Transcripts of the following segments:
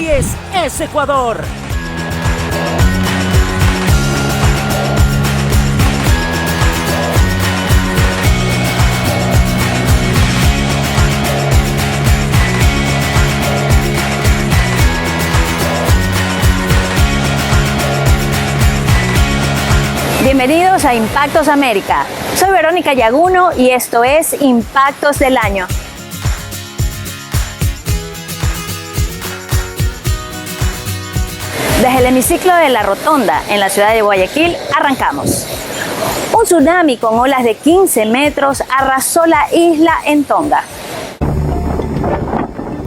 Series es Ecuador. Bienvenidos a Impactos América. Soy Verónica Yaguno y esto es Impactos del Año. Desde el hemiciclo de La Rotonda, en la ciudad de Guayaquil, arrancamos. Un tsunami con olas de 15 metros arrasó la isla en Tonga.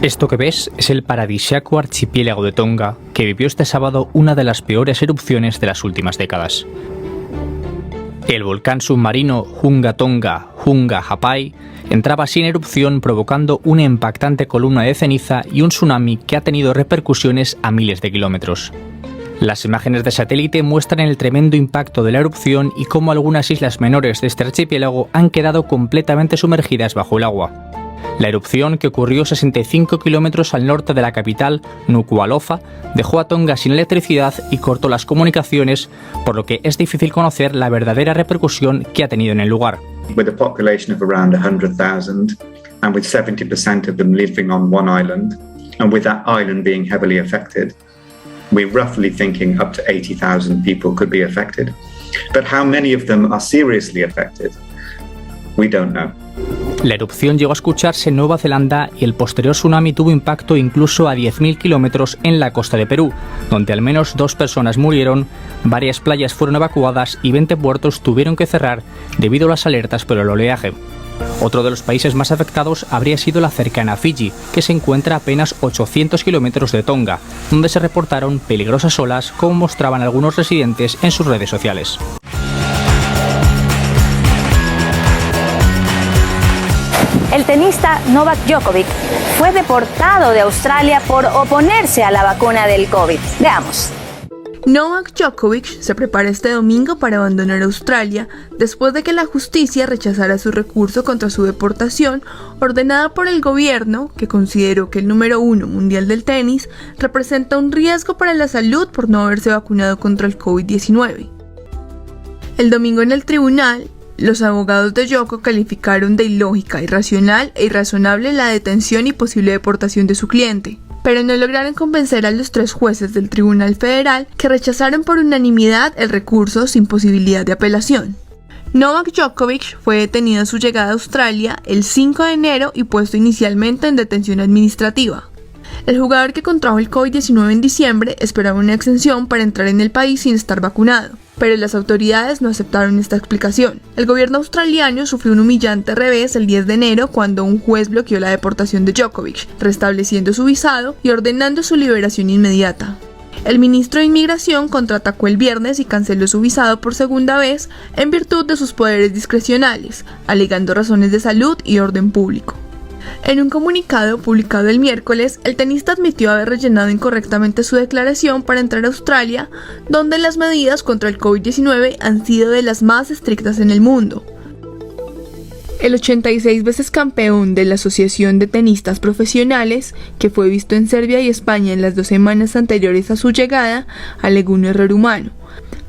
Esto que ves es el paradisíaco archipiélago de Tonga, que vivió este sábado una de las peores erupciones de las últimas décadas. El volcán submarino Hunga Tonga Hunga Hapai entraba así en erupción, provocando una impactante columna de ceniza y un tsunami que ha tenido repercusiones a miles de kilómetros. Las imágenes de satélite muestran el tremendo impacto de la erupción y cómo algunas islas menores de este archipiélago han quedado completamente sumergidas bajo el agua. La erupción, que ocurrió 65 kilómetros al norte de la capital, Nuku'alofa, dejó a Tonga sin electricidad y cortó las comunicaciones, por lo que es difícil conocer la verdadera repercusión que ha tenido en el lugar. With a population of around 100,000 and with 70% of them living on one island, and with that island being heavily affected, we're roughly thinking up to 80,000 people could be affected. But how many of them are seriously affected? We don't know. La erupción llegó a escucharse en Nueva Zelanda y el posterior tsunami tuvo impacto incluso a 10.000 kilómetros en la costa de Perú, donde al menos 2 personas murieron, varias playas fueron evacuadas y 20 puertos tuvieron que cerrar debido a las alertas por el oleaje. Otro de los países más afectados habría sido la cercana Fiji, que se encuentra a apenas 800 kilómetros de Tonga, donde se reportaron peligrosas olas, como mostraban algunos residentes en sus redes sociales. El tenista Novak Djokovic fue deportado de Australia por oponerse a la vacuna del COVID. Veamos. Novak Djokovic se prepara este domingo para abandonar Australia después de que la justicia rechazara su recurso contra su deportación ordenada por el gobierno, que consideró que el número 1 mundial del tenis representa un riesgo para la salud por no haberse vacunado contra el COVID-19. El domingo en el tribunal, los abogados de Djoko calificaron de ilógica, irracional e irrazonable la detención y posible deportación de su cliente, pero no lograron convencer a los 3 jueces del Tribunal Federal, que rechazaron por unanimidad el recurso sin posibilidad de apelación. Novak Djokovic fue detenido a su llegada a Australia el 5 de enero y puesto inicialmente en detención administrativa. El jugador que contrajo el COVID-19 en diciembre esperaba una exención para entrar en el país sin estar vacunado, pero las autoridades no aceptaron esta explicación. El gobierno australiano sufrió un humillante revés el 10 de enero cuando un juez bloqueó la deportación de Djokovic, restableciendo su visado y ordenando su liberación inmediata. El ministro de Inmigración contraatacó el viernes y canceló su visado por segunda vez en virtud de sus poderes discrecionales, alegando razones de salud y orden público. En un comunicado publicado el miércoles, el tenista admitió haber rellenado incorrectamente su declaración para entrar a Australia, donde las medidas contra el COVID-19 han sido de las más estrictas en el mundo. El 86 veces campeón de la Asociación de Tenistas Profesionales, que fue visto en Serbia y España en las 2 semanas anteriores a su llegada, alegó un error humano.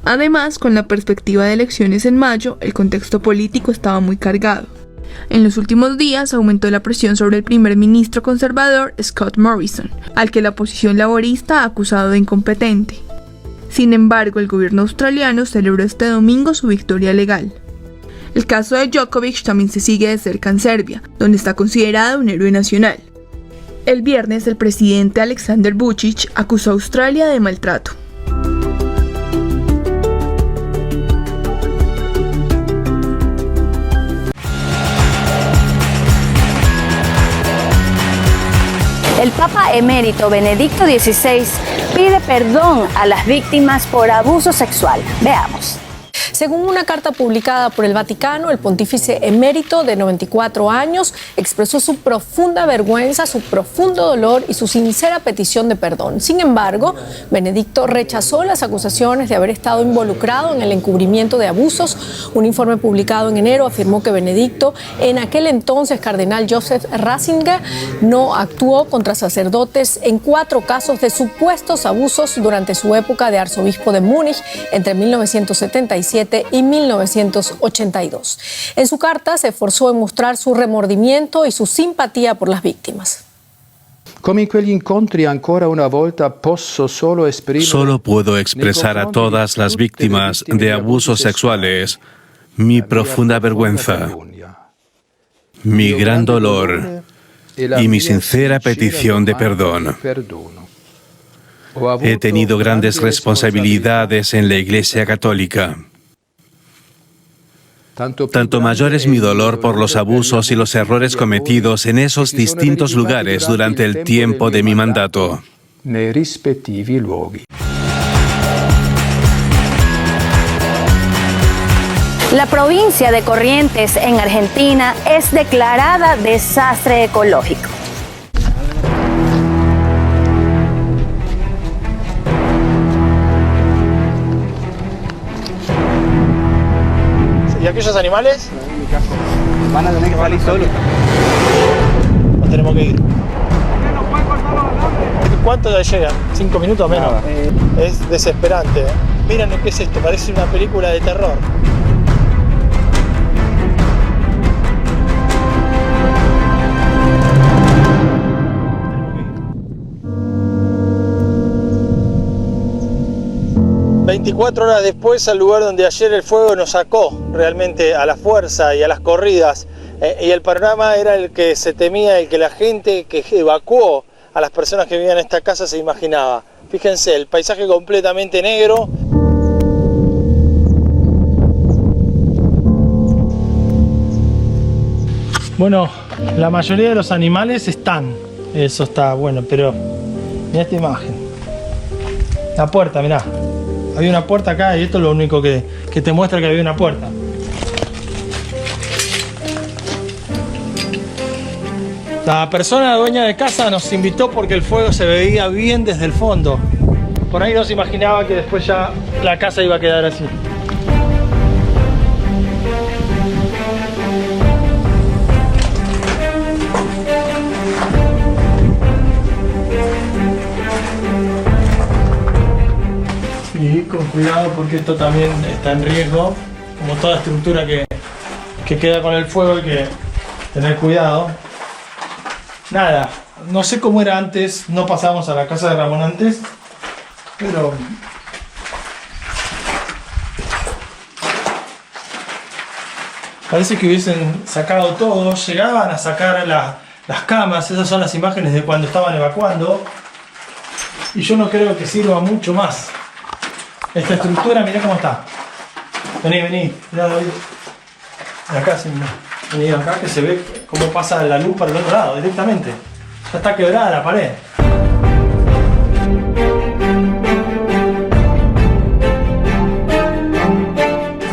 Además, con la perspectiva de elecciones en mayo, el contexto político estaba muy cargado. En los últimos días aumentó la presión sobre el primer ministro conservador Scott Morrison, al que la oposición laborista ha acusado de incompetente. Sin embargo, el gobierno australiano celebró este domingo su victoria legal. El caso de Djokovic también se sigue de cerca en Serbia, donde está considerado un héroe nacional. El viernes, el presidente Aleksandar Vučić acusó a Australia de maltrato. El Papa emérito Benedicto XVI pide perdón a las víctimas por abuso sexual. Veamos. Según una carta publicada por el Vaticano, el pontífice emérito de 94 años expresó su profunda vergüenza, su profundo dolor y su sincera petición de perdón. Sin embargo, Benedicto rechazó las acusaciones de haber estado involucrado en el encubrimiento de abusos. Un informe publicado en enero afirmó que Benedicto, en aquel entonces cardenal Joseph Ratzinger, no actuó contra sacerdotes en 4 casos de supuestos abusos durante su época de arzobispo de Múnich entre 1977 y 1982. En su carta se esforzó en mostrar su remordimiento y su simpatía por las víctimas. Solo puedo expresar a todas las víctimas de abusos sexuales mi profunda vergüenza, mi gran dolor y mi sincera petición de perdón. He tenido grandes responsabilidades en la Iglesia Católica. Tanto mayor es mi dolor por los abusos y los errores cometidos en esos distintos lugares durante el tiempo de mi mandato. La provincia de Corrientes en Argentina es declarada desastre ecológico. ¿Y aquellos animales? Van a tener que salir solos. Nos tenemos que ir. ¿Cuánto ya llegan? 5 minutos menos. Es desesperante. Miren qué es esto, parece una película de terror. ...24 horas después al lugar donde ayer el fuego nos sacó realmente a la fuerza y a las corridas, y el panorama era el que se temía, el que la gente que evacuó a las personas que vivían en esta casa se imaginaba. Fíjense, el paisaje completamente negro. Bueno, la mayoría de los animales están, eso está bueno, pero mirá esta imagen. La puerta, mirá. Había una puerta acá y esto es lo único que te muestra que había una puerta. La persona dueña de casa nos invitó porque el fuego se veía bien desde el fondo. Por ahí no se imaginaba que después ya la casa iba a quedar así. Y con cuidado porque esto también está en riesgo, como toda estructura que queda con el fuego, hay que tener cuidado. Nada, no sé cómo era antes, no pasamos a la casa de Ramón antes, pero parece que hubiesen sacado todo, llegaban a sacar las camas, esas son las imágenes de cuando estaban evacuando, y yo no creo que sirva mucho más. Esta estructura, mirá cómo está. Vení, mirá David. Acá, sí, vení acá que se ve cómo pasa la luz para el otro lado directamente. Ya está quebrada la pared.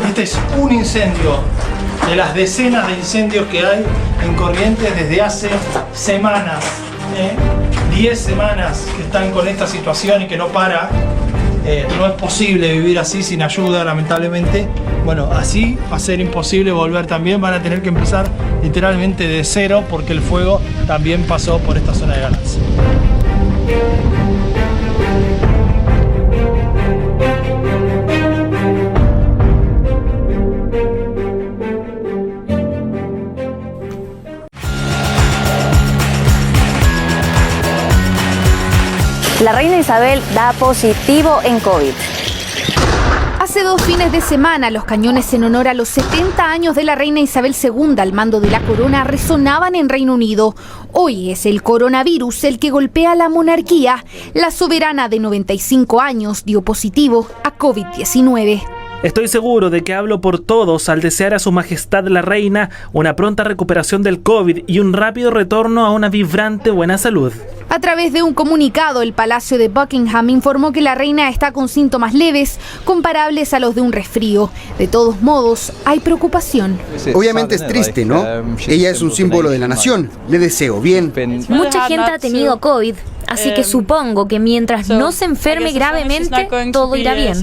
Este es un incendio de las decenas de incendios que hay en Corrientes desde hace semanas. 10 semanas que están con esta situación y que no para. No es posible vivir así sin ayuda, lamentablemente. Bueno, así va a ser imposible volver también. Van a tener que empezar literalmente de cero porque el fuego también pasó por esta zona de Galarza. La reina Isabel da positivo en COVID. Hace 2 fines de semana, los cañones en honor a los 70 años de la reina Isabel II al mando de la corona resonaban en Reino Unido. Hoy es el coronavirus el que golpea a la monarquía. La soberana de 95 años dio positivo a COVID-19. Estoy seguro de que hablo por todos al desear a Su Majestad la Reina una pronta recuperación del COVID y un rápido retorno a una vibrante buena salud. A través de un comunicado, el Palacio de Buckingham informó que la reina está con síntomas leves, comparables a los de un resfrío. De todos modos, hay preocupación. Obviamente es triste, ¿no? Ella es un símbolo de la nación. Le deseo bien. Mucha gente ha tenido COVID, así que supongo que mientras no se enferme gravemente, todo irá bien.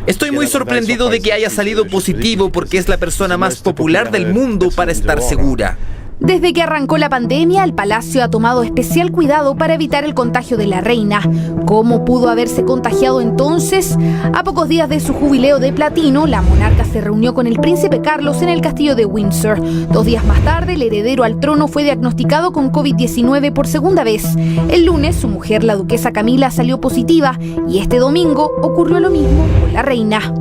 Estoy muy sorprendido de que haya salido positivo porque es la persona más popular del mundo para estar segura. Desde que arrancó la pandemia, el palacio ha tomado especial cuidado para evitar el contagio de la reina. ¿Cómo pudo haberse contagiado entonces? A pocos días de su jubileo de platino, la monarca se reunió con el príncipe Carlos en el castillo de Windsor. 2 días más tarde, el heredero al trono fue diagnosticado con COVID-19 por segunda vez. El lunes, su mujer, la duquesa Camila, salió positiva y este domingo ocurrió lo mismo con la reina.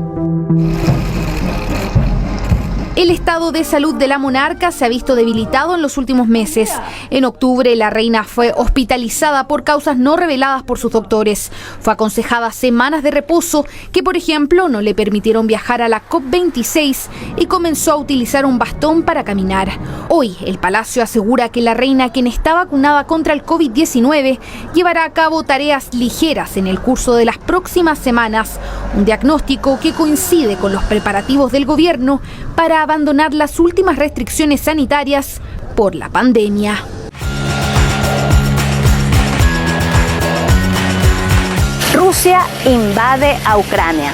El estado de salud de la monarca se ha visto debilitado en los últimos meses. En octubre, la reina fue hospitalizada por causas no reveladas por sus doctores. Fue aconsejada semanas de reposo que, por ejemplo, no le permitieron viajar a la COP26 y comenzó a utilizar un bastón para caminar. Hoy, el palacio asegura que la reina, quien está vacunada contra el COVID-19, llevará a cabo tareas ligeras en el curso de las próximas semanas. Un diagnóstico que coincide con los preparativos del gobierno para abandonar las últimas restricciones sanitarias por la pandemia. Rusia invade a Ucrania.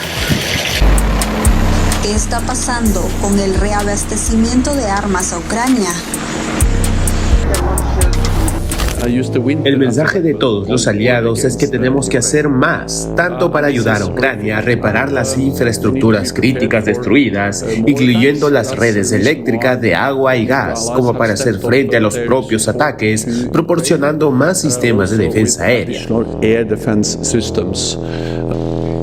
¿Qué está pasando con el reabastecimiento de armas a Ucrania? El mensaje de todos los aliados es que tenemos que hacer más, tanto para ayudar a Ucrania a reparar las infraestructuras críticas destruidas, incluyendo las redes eléctricas de agua y gas, como para hacer frente a los propios ataques, proporcionando más sistemas de defensa aérea.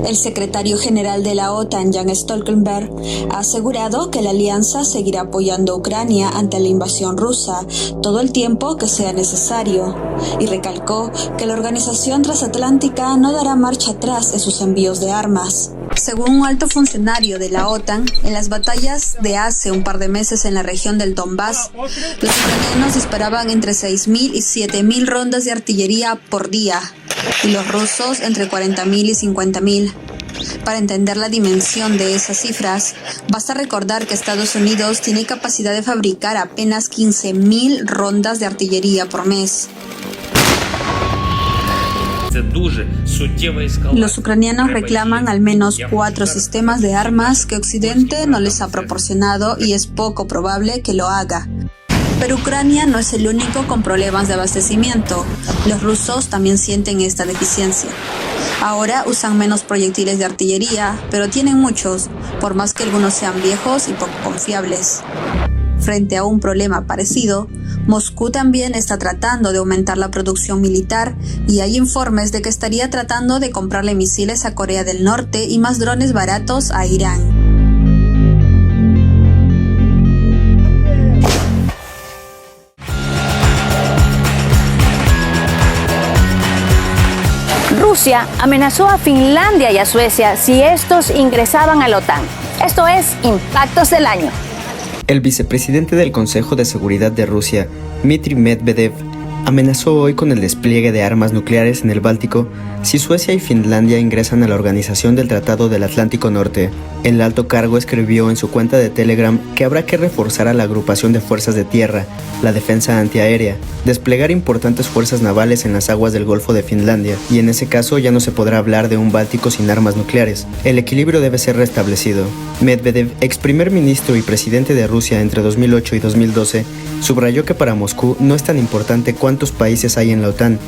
El secretario general de la OTAN, Jens Stoltenberg, ha asegurado que la alianza seguirá apoyando a Ucrania ante la invasión rusa todo el tiempo que sea necesario, y recalcó que la organización transatlántica no dará marcha atrás en sus envíos de armas. Según un alto funcionario de la OTAN, en las batallas de hace un par de meses en la región del Donbass, los ucranianos disparaban entre 6.000 y 7.000 rondas de artillería por día, y los rusos entre 40.000 y 50.000. Para entender la dimensión de esas cifras, basta recordar que Estados Unidos tiene capacidad de fabricar apenas 15.000 rondas de artillería por mes. Los ucranianos reclaman al menos 4 sistemas de armas que Occidente no les ha proporcionado y es poco probable que lo haga. Pero Ucrania no es el único con problemas de abastecimiento. Los rusos también sienten esta deficiencia. Ahora usan menos proyectiles de artillería, pero tienen muchos, por más que algunos sean viejos y poco confiables. Frente a un problema parecido, Moscú también está tratando de aumentar la producción militar y hay informes de que estaría tratando de comprarle misiles a Corea del Norte y más drones baratos a Irán. Rusia amenazó a Finlandia y a Suecia si estos ingresaban a la OTAN. Esto es Impactos del Año. El vicepresidente del Consejo de Seguridad de Rusia, Dmitry Medvedev, amenazó hoy con el despliegue de armas nucleares en el Báltico si Suecia y Finlandia ingresan a la Organización del Tratado del Atlántico Norte. El alto cargo escribió en su cuenta de Telegram que habrá que reforzar a la agrupación de fuerzas de tierra, la defensa antiaérea, desplegar importantes fuerzas navales en las aguas del Golfo de Finlandia, y en ese caso ya no se podrá hablar de un Báltico sin armas nucleares. El equilibrio debe ser restablecido. Medvedev, ex primer ministro y presidente de Rusia entre 2008 y 2012, subrayó que para Moscú no es tan importante cuántos países hay en la OTAN,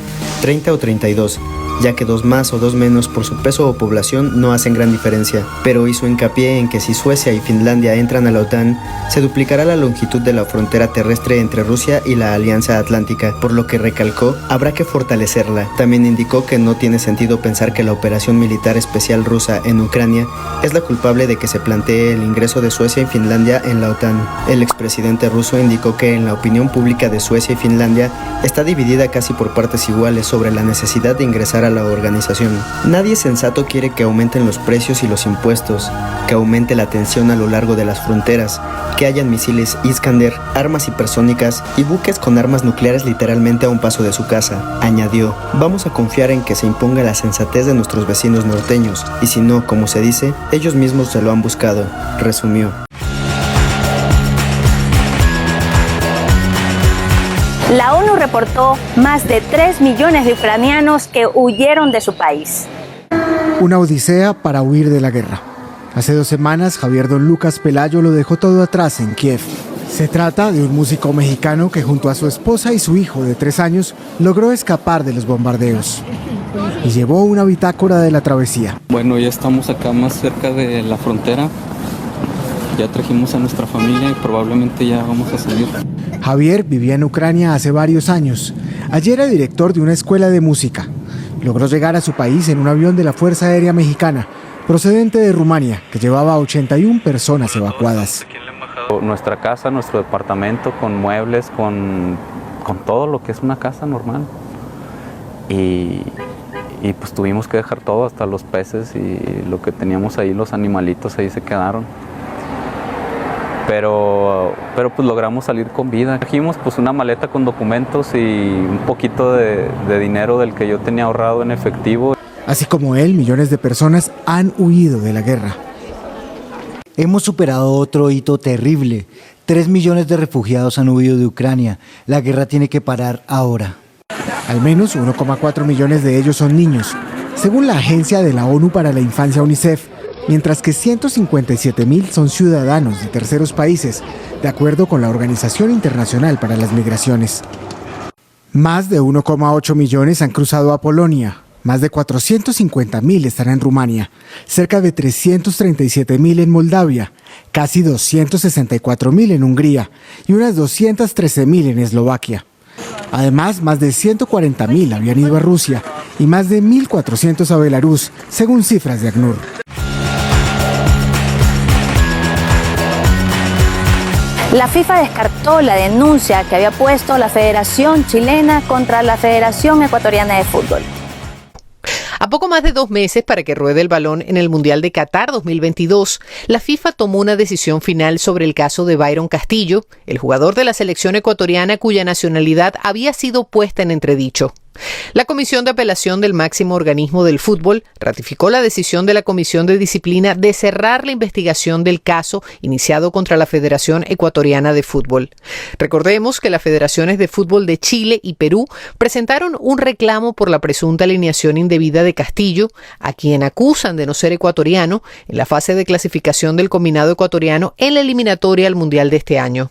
30 o 32, ya que 2 más o 2 menos por su peso o población no hacen gran diferencia, pero hizo hincapié en que si Suecia y Finlandia entran a la OTAN, se duplicará la longitud de la frontera terrestre entre Rusia y la Alianza Atlántica, por lo que recalcó, habrá que fortalecerla. También indicó que no tiene sentido pensar que la operación militar especial rusa en Ucrania es la culpable de que se plantee el ingreso de Suecia y Finlandia en la OTAN. El expresidente ruso indicó que en la opinión pública de Suecia y Finlandia está está dividida casi por partes iguales sobre la necesidad de ingresar a la organización. Nadie sensato quiere que aumenten los precios y los impuestos, que aumente la tensión a lo largo de las fronteras, que hayan misiles Iskander, armas hipersónicas y buques con armas nucleares literalmente a un paso de su casa. Añadió, vamos a confiar en que se imponga la sensatez de nuestros vecinos norteños, y si no, como se dice, ellos mismos se lo han buscado, resumió. La ONU reportó más de 3 millones de ucranianos que huyeron de su país. Una odisea para huir de la guerra. Hace 2 semanas, Javier Don Lucas Pelayo lo dejó todo atrás en Kiev. Se trata de un músico mexicano que junto a su esposa y su hijo de 3 años logró escapar de los bombardeos y llevó una bitácora de la travesía. Bueno, ya estamos acá más cerca de la frontera. Ya trajimos a nuestra familia y probablemente ya vamos a salir. Javier vivía en Ucrania hace varios años. Allí era director de una escuela de música. Logró llegar a su país en un avión de la Fuerza Aérea Mexicana, procedente de Rumania, que llevaba a 81 personas evacuadas. Nuestra casa, nuestro departamento, con muebles, con todo lo que es una casa normal. Y pues tuvimos que dejar todo, hasta los peces y lo que teníamos ahí, los animalitos ahí se quedaron. Pero pues logramos salir con vida. Trajimos pues una maleta con documentos y un poquito de dinero del que yo tenía ahorrado en efectivo. Así como él, millones de personas han huido de la guerra. Hemos superado otro hito terrible. 3 millones de refugiados han huido de Ucrania. La guerra tiene que parar ahora. Al menos 1,4 millones de ellos son niños, según la Agencia de la ONU para la Infancia UNICEF, mientras que 157.000 son ciudadanos de terceros países, de acuerdo con la Organización Internacional para las Migraciones. Más de 1,8 millones han cruzado a Polonia, más de 450.000 están en Rumania, cerca de 337.000 en Moldavia, casi 264.000 en Hungría y unas 213.000 en Eslovaquia. Además, más de 140.000 habían ido a Rusia y más de 1.400 a Belarus, según cifras de ACNUR. La FIFA descartó la denuncia que había puesto la Federación Chilena contra la Federación Ecuatoriana de Fútbol. A poco más de 2 meses para que ruede el balón en el Mundial de Qatar 2022, la FIFA tomó una decisión final sobre el caso de Byron Castillo, el jugador de la selección ecuatoriana cuya nacionalidad había sido puesta en entredicho. La Comisión de Apelación del máximo organismo del fútbol ratificó la decisión de la Comisión de Disciplina de cerrar la investigación del caso iniciado contra la Federación Ecuatoriana de Fútbol. Recordemos que las federaciones de fútbol de Chile y Perú presentaron un reclamo por la presunta alineación indebida de Castillo, a quien acusan de no ser ecuatoriano, en la fase de clasificación del combinado ecuatoriano en la eliminatoria al Mundial de este año.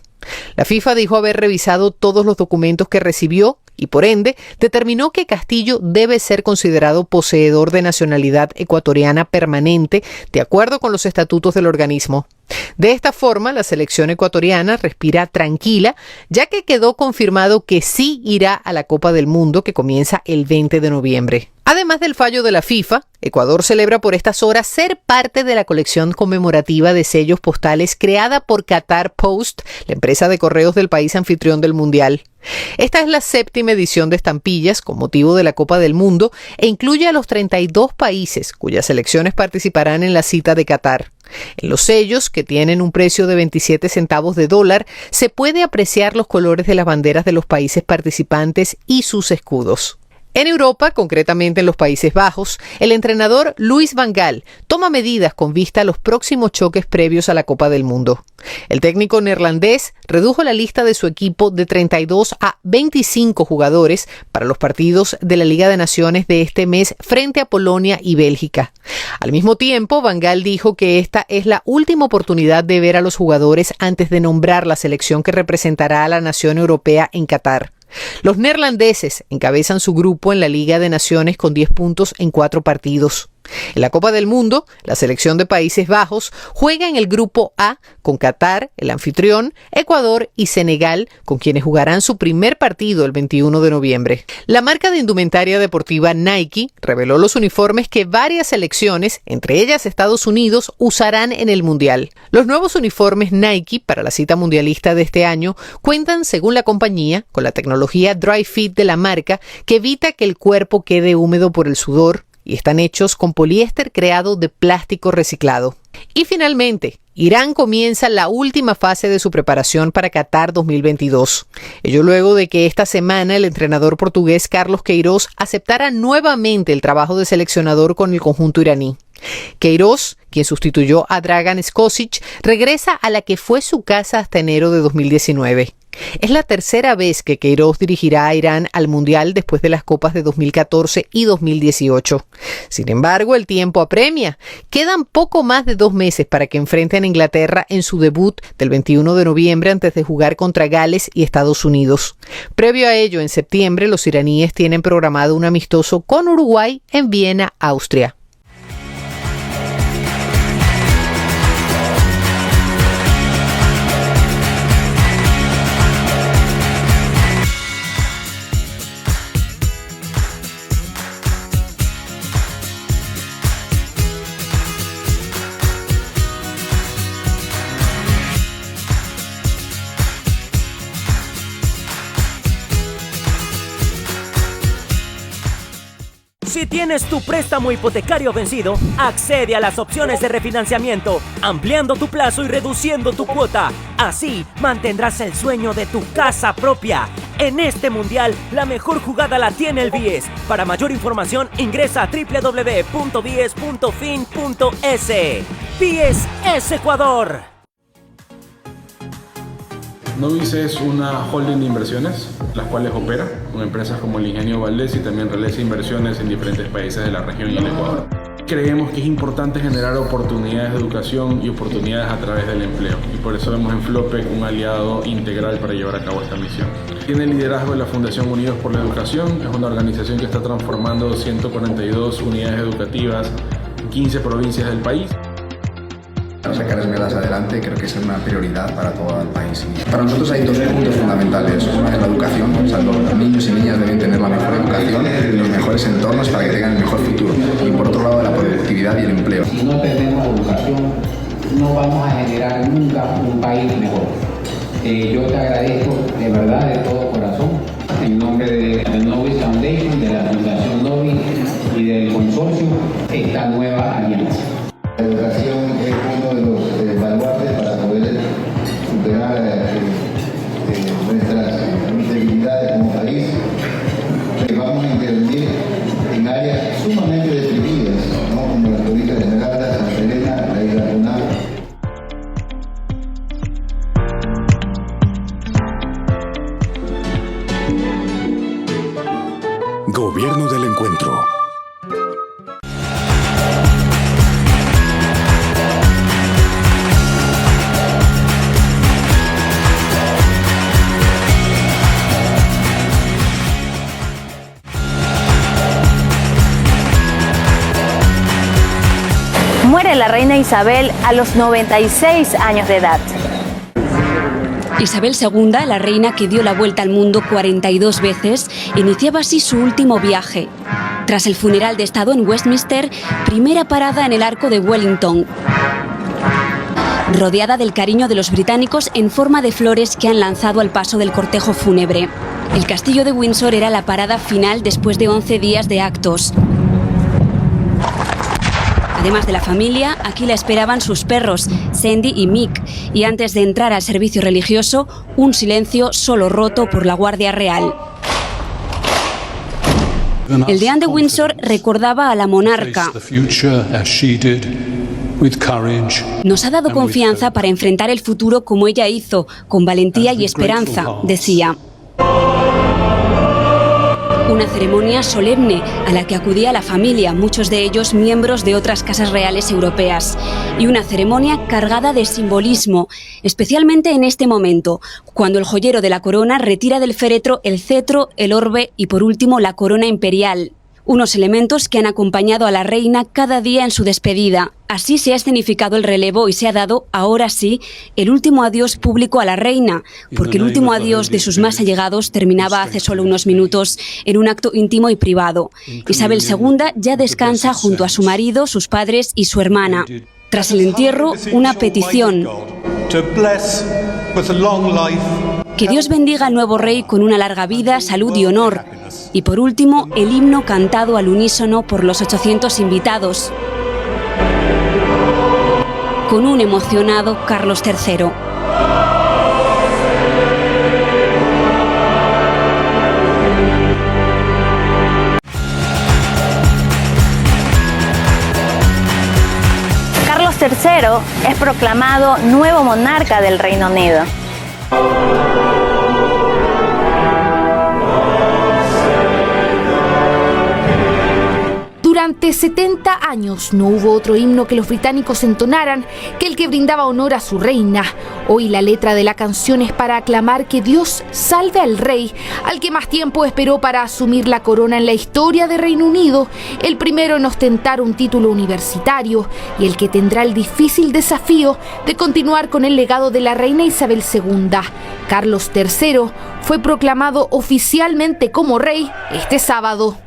La FIFA dijo haber revisado todos los documentos que recibió y, por ende, determinó que Castillo debe ser considerado poseedor de nacionalidad ecuatoriana permanente, de acuerdo con los estatutos del organismo. De esta forma, la selección ecuatoriana respira tranquila, ya que quedó confirmado que sí irá a la Copa del Mundo, que comienza el 20 de noviembre. Además del fallo de la FIFA, Ecuador celebra por estas horas ser parte de la colección conmemorativa de sellos postales creada por Qatar Post, la empresa de correos del país anfitrión del Mundial. Esta es la 7ª edición de estampillas con motivo de la Copa del Mundo e incluye a los 32 países cuyas selecciones participarán en la cita de Qatar. En los sellos, que tienen un precio de 27 centavos de dólar, se puede apreciar los colores de las banderas de los países participantes y sus escudos. En Europa, concretamente en los Países Bajos, el entrenador Louis van Gaal toma medidas con vista a los próximos choques previos a la Copa del Mundo. El técnico neerlandés redujo la lista de su equipo de 32 a 25 jugadores para los partidos de la Liga de Naciones de este mes frente a Polonia y Bélgica. Al mismo tiempo, van Gaal dijo que esta es la última oportunidad de ver a los jugadores antes de nombrar la selección que representará a la nación europea en Qatar. Los neerlandeses encabezan su grupo en la Liga de Naciones con 10 puntos en 4 partidos. En la Copa del Mundo, la selección de Países Bajos juega en el grupo A con Qatar, el anfitrión, Ecuador y Senegal, con quienes jugarán su primer partido el 21 de noviembre. La marca de indumentaria deportiva Nike reveló los uniformes que varias selecciones, entre ellas Estados Unidos, usarán en el Mundial. Los nuevos uniformes Nike para la cita mundialista de este año cuentan, según la compañía, con la tecnología Dry Fit de la marca, que evita que el cuerpo quede húmedo por el sudor, y están hechos con poliéster creado de plástico reciclado. Y finalmente, Irán comienza la última fase de su preparación para Qatar 2022. Ello luego de que esta semana el entrenador portugués Carlos Queiroz aceptara nuevamente el trabajo de seleccionador con el conjunto iraní. Queiroz, quien sustituyó a Dragan Skocic, regresa a la que fue su casa hasta enero de 2019. Es la tercera vez que Queiroz dirigirá a Irán al Mundial después de las Copas de 2014 y 2018. Sin embargo, el tiempo apremia. Quedan poco más de 2 meses para que enfrenten a Inglaterra en su debut del 21 de noviembre antes de jugar contra Gales y Estados Unidos. Previo a ello, en septiembre, los iraníes tienen programado un amistoso con Uruguay en Viena, Austria. Si tienes tu préstamo hipotecario vencido, accede a las opciones de refinanciamiento, ampliando tu plazo y reduciendo tu cuota. Así mantendrás el sueño de tu casa propia. En este mundial, la mejor jugada la tiene el BIES. Para mayor información, ingresa a www.bies.fin.es. BIES es Ecuador. Novis es una holding de inversiones, las cuales opera con empresas como el Ingenio Valdés y también realiza inversiones en diferentes países de la región y el Ecuador. Creemos que es importante generar oportunidades de educación y oportunidades a través del empleo, y por eso vemos en Flopec un aliado integral para llevar a cabo esta misión. Tiene el liderazgo de la Fundación Unidos por la Educación, es una organización que está transformando 142 unidades educativas en 15 provincias del país. Sacar escuelas adelante creo que es una prioridad para todo el país. Para nosotros hay 2 puntos fundamentales. Una es la educación, o sea, los niños y niñas deben tener la mejor educación y los mejores entornos para que tengan el mejor futuro. Y por otro lado, la productividad y el empleo. Si no tenemos educación, no vamos a generar nunca un país mejor. Yo te agradezco de verdad, de todo corazón, en nombre de la Novis Foundation, de la Fundación Novis y del consorcio, esta nueva alianza. La educación es uno de los baluartes para poder superar nuestras debilidades como país. Vamos a intervenir en áreas sumamente deprimidas, ¿no? Como las provincias de Esmeralda, Santa Elena, la Isla Lunar. Gobierno del Encuentro. Muere la reina Isabel a los 96 años de edad. Isabel II, la reina que dio la vuelta al mundo 42 veces, iniciaba así su último viaje. Tras el funeral de Estado en Westminster, primera parada en el Arco de Wellington, rodeada del cariño de los británicos en forma de flores que han lanzado al paso del cortejo fúnebre. El castillo de Windsor era la parada final después de 11 días de actos. Además de la familia, aquí la esperaban sus perros, Sandy y Mick, y antes de entrar al servicio religioso, un silencio solo roto por la Guardia Real. El deán de Windsor recordaba a la monarca. Nos ha dado confianza para enfrentar el futuro como ella hizo, con valentía y esperanza, decía. Una ceremonia solemne a la que acudía la familia, muchos de ellos miembros de otras casas reales europeas. Y una ceremonia cargada de simbolismo, especialmente en este momento, cuando el joyero de la corona retira del féretro el cetro, el orbe y por último la corona imperial. unos elementos que han acompañado a la reina cada día en su despedida. Así se ha escenificado el relevo y se ha dado, ahora sí, el último adiós público a la reina, porque el último adiós de sus más allegados terminaba hace solo unos minutos en un acto íntimo y privado. Isabel II ya descansa junto a su marido, sus padres y su hermana. Tras el entierro, una petición. Que Dios bendiga al nuevo rey con una larga vida, salud y honor. Y por último, el himno cantado al unísono por los 800 invitados, con un emocionado Carlos III. Carlos III es proclamado nuevo monarca del Reino Unido. Durante 70 años no hubo otro himno que los británicos entonaran que el que brindaba honor a su reina. Hoy la letra de la canción es para aclamar que Dios salve al rey, al que más tiempo esperó para asumir la corona en la historia de Reino Unido, el primero en ostentar un título universitario y el que tendrá el difícil desafío de continuar con el legado de la reina Isabel II. Carlos III fue proclamado oficialmente como rey este sábado.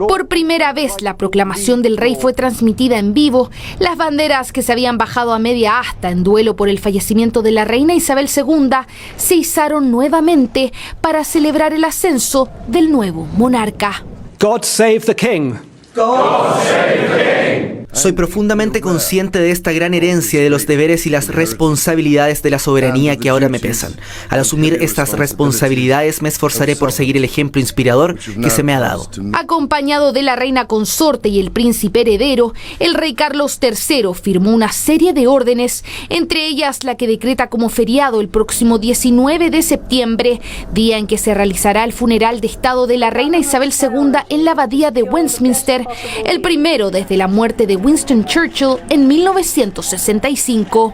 Por primera vez, la proclamación del rey fue transmitida en vivo. Las banderas que se habían bajado a media asta en duelo por el fallecimiento de la reina Isabel II se izaron nuevamente para celebrar el ascenso del nuevo monarca. God save the king. God save the king. Soy profundamente consciente de esta gran herencia, de los deberes y las responsabilidades de la soberanía que ahora me pesan. Al asumir estas responsabilidades me esforzaré por seguir el ejemplo inspirador que se me ha dado. Acompañado de la reina consorte y el príncipe heredero, el rey Carlos III firmó una serie de órdenes, entre ellas la que decreta como feriado el próximo 19 de septiembre, día en que se realizará el funeral de estado de la reina Isabel II en la abadía de Westminster, el primero desde la muerte de Winston Churchill en 1965.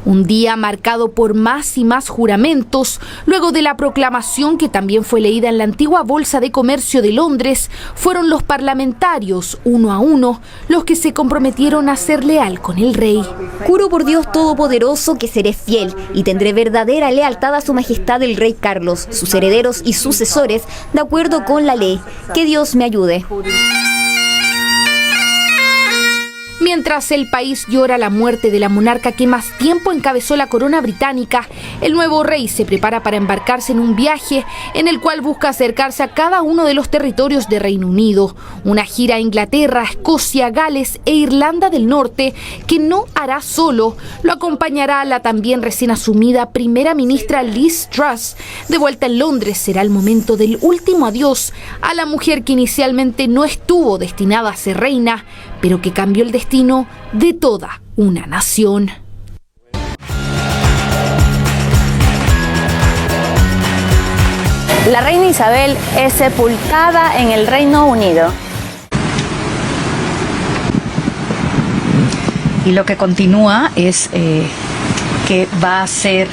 Un día marcado por más y más juramentos, luego de la proclamación que también fue leída en la antigua Bolsa de Comercio de Londres, fueron los parlamentarios, uno a uno, los que se comprometieron a ser leal con el rey. Juro por Dios Todopoderoso que seré fiel y tendré verdadera lealtad a su majestad el rey Carlos, sus herederos y sucesores, de acuerdo con la ley. Que Dios me ayude. Mientras el país llora la muerte de la monarca que más tiempo encabezó la corona británica, el nuevo rey se prepara para embarcarse en un viaje en el cual busca acercarse a cada uno de los territorios de Reino Unido. Una gira a Inglaterra, Escocia, Gales e Irlanda del Norte que no hará solo. Lo acompañará la también recién asumida primera ministra Liz Truss. De vuelta en Londres será el momento del último adiós a la mujer que inicialmente no estuvo destinada a ser reina, pero que cambió el destino de toda una nación. La reina Isabel es sepultada en el Reino Unido. Y lo que continúa es que va a ser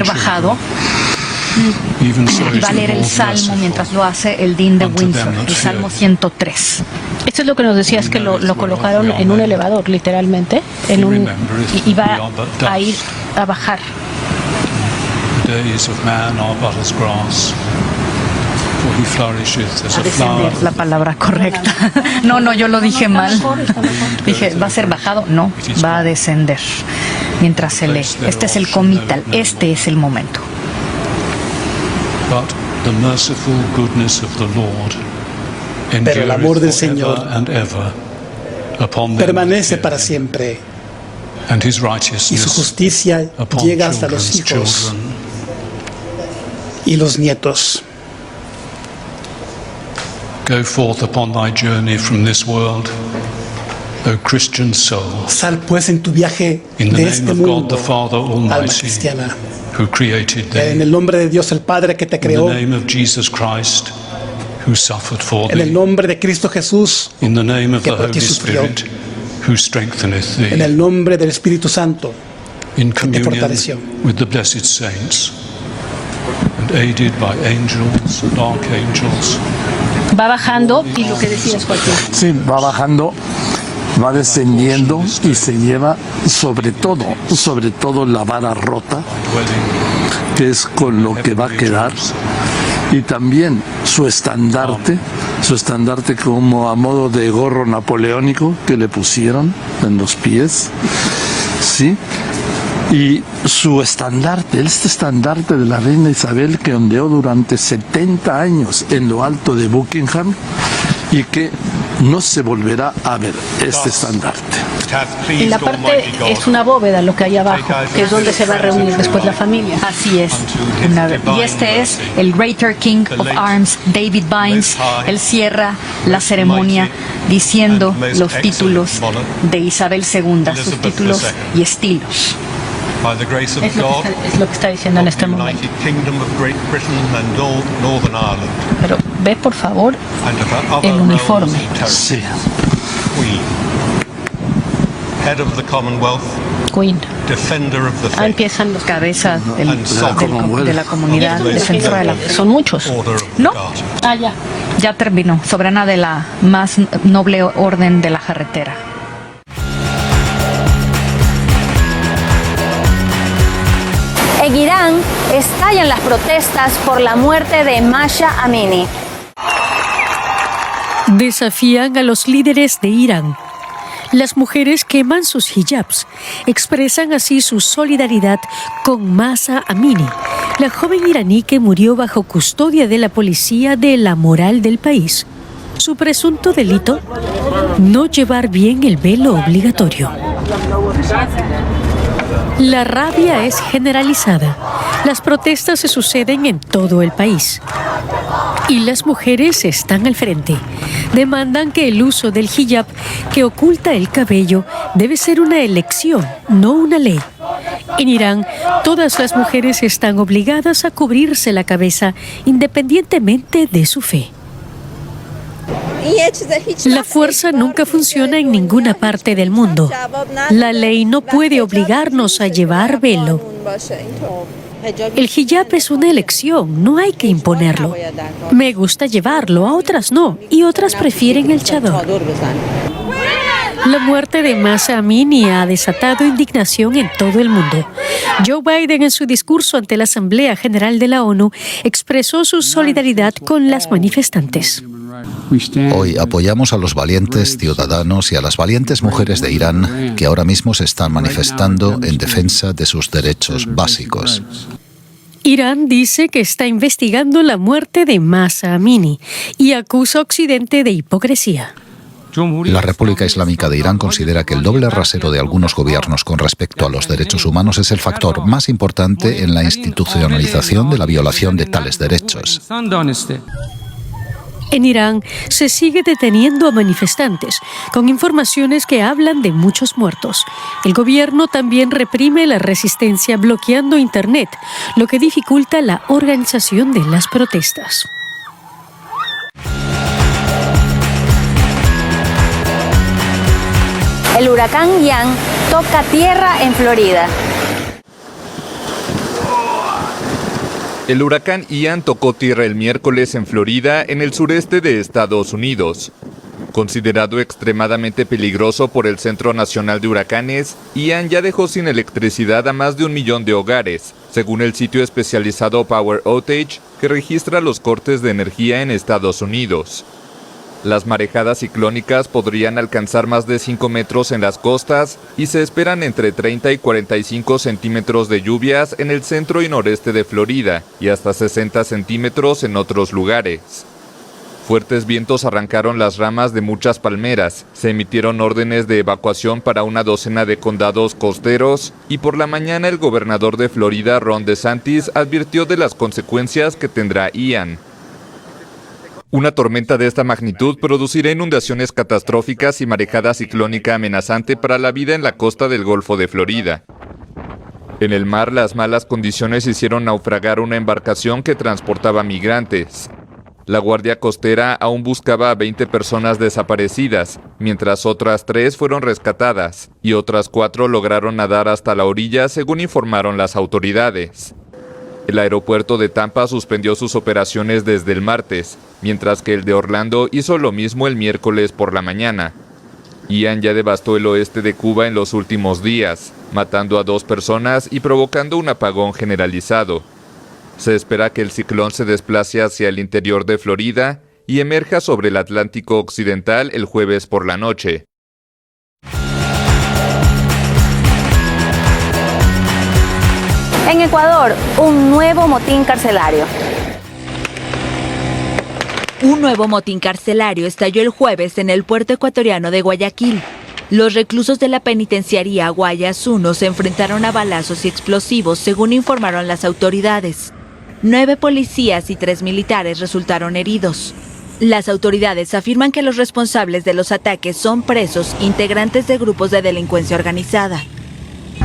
bajado. Y va a leer el Salmo mientras lo hace el Dean de Windsor, el Salmo 103. Esto es lo que nos decías, que lo colocaron en un elevador, literalmente, y va a ir a bajar. A descender, la palabra correcta. No, yo lo dije mal. Dije, ¿va a ser bajado? No, va a descender mientras se lee. Este es el comital, este es el momento. Pero el amor del Señor permanece para siempre, y su justicia llega hasta los hijos y los nietos. Sal pues en tu viaje de este mundo, alma cristiana, en el nombre de Dios el Padre que te creó, en el nombre de Cristo Jesús que por ti sufrió, en el nombre del Espíritu Santo in te communion fortaleció. with the blessed saints and aided by angels and archangels. Va bajando y lo que decías, Joaquín. Sí, va bajando, va descendiendo y se lleva sobre todo la vara rota, que es con lo que va a quedar, y también su estandarte como a modo de gorro napoleónico que le pusieron en los pies, ¿sí? Y su estandarte, este estandarte de la reina Isabel que ondeó durante 70 años en lo alto de Buckingham y que no se volverá a ver, este estandarte. Y la parte es una bóveda, lo que hay abajo, que es donde se va a reunir después la familia. Así es. Y este es el Greater King of Arms, David Vines. Él cierra la ceremonia diciendo los títulos de Isabel II, sus títulos y estilos. By the grace of Es God, lo que está diciendo en este momento. United Kingdom of Great Britain and Northern Ireland. Pero ve por favor And of her other el uniforme. realms and territories. Queen, Head of the Commonwealth, Queen. Defender of the Ah, Faith, empiezan los Cabeza and Sovereign de la comunidad, of the defensora de la fe. Son muchos. Order of the No. Garter. Ah, ya. Ya terminó. Soberana de la más noble orden de la carretera. En Irán estallan las protestas por la muerte de Mahsa Amini. Desafían a los líderes de Irán. Las mujeres queman sus hijabs, expresan así su solidaridad con Mahsa Amini, la joven iraní que murió bajo custodia de la policía de la moral del país. Su presunto delito, no llevar bien el velo obligatorio. La rabia es generalizada. Las protestas se suceden en todo el país. Y las mujeres están al frente. Demandan que el uso del hijab, que oculta el cabello, debe ser una elección, no una ley. En Irán, todas las mujeres están obligadas a cubrirse la cabeza independientemente de su fe. La fuerza nunca funciona en ninguna parte del mundo. La ley no puede obligarnos a llevar velo. El hijab es una elección, no hay que imponerlo. Me gusta llevarlo, a otras no, y otras prefieren el chador. La muerte de Mahsa Amini ha desatado indignación en todo el mundo. Joe Biden, en su discurso ante la Asamblea General de la ONU, expresó su solidaridad con las manifestantes. Hoy apoyamos a los valientes ciudadanos y a las valientes mujeres de Irán que ahora mismo se están manifestando en defensa de sus derechos básicos. Irán dice que está investigando la muerte de Mahsa Amini y acusa a Occidente de hipocresía. La República Islámica de Irán considera que el doble rasero de algunos gobiernos con respecto a los derechos humanos es el factor más importante en la institucionalización de la violación de tales derechos. En Irán se sigue deteniendo a manifestantes, con informaciones que hablan de muchos muertos. El gobierno también reprime la resistencia bloqueando Internet, lo que dificulta la organización de las protestas. El huracán Ian toca tierra en Florida. El huracán Ian tocó tierra el miércoles en Florida, en el sureste de Estados Unidos. Considerado extremadamente peligroso por el Centro Nacional de Huracanes, Ian ya dejó sin electricidad a más de 1 millón de hogares, según el sitio especializado Power Outage, que registra los cortes de energía en Estados Unidos. Las marejadas ciclónicas podrían alcanzar más de 5 metros en las costas y se esperan entre 30 y 45 centímetros de lluvias en el centro y noreste de Florida y hasta 60 centímetros en otros lugares. Fuertes vientos arrancaron las ramas de muchas palmeras, se emitieron órdenes de evacuación para una docena de condados costeros y por la mañana el gobernador de Florida, Ron DeSantis, advirtió de las consecuencias que tendrá Ian. Una tormenta de esta magnitud producirá inundaciones catastróficas y marejada ciclónica amenazante para la vida en la costa del Golfo de Florida. En el mar, las malas condiciones hicieron naufragar una embarcación que transportaba migrantes. La Guardia Costera aún buscaba a 20 personas desaparecidas, mientras otras 3 fueron rescatadas y otras 4 lograron nadar hasta la orilla, según informaron las autoridades. El aeropuerto de Tampa suspendió sus operaciones desde el martes, mientras que el de Orlando hizo lo mismo el miércoles por la mañana. Ian ya devastó el oeste de Cuba en los últimos días, matando a 2 personas y provocando un apagón generalizado. Se espera que el ciclón se desplace hacia el interior de Florida y emerja sobre el Atlántico Occidental el jueves por la noche. En Ecuador, un nuevo motín carcelario. Un nuevo motín carcelario estalló el jueves en el puerto ecuatoriano de Guayaquil. Los reclusos de la penitenciaría Guayas 1 se enfrentaron a balazos y explosivos, según informaron las autoridades. 9 policías y 3 militares resultaron heridos. Las autoridades afirman que los responsables de los ataques son presos, integrantes de grupos de delincuencia organizada.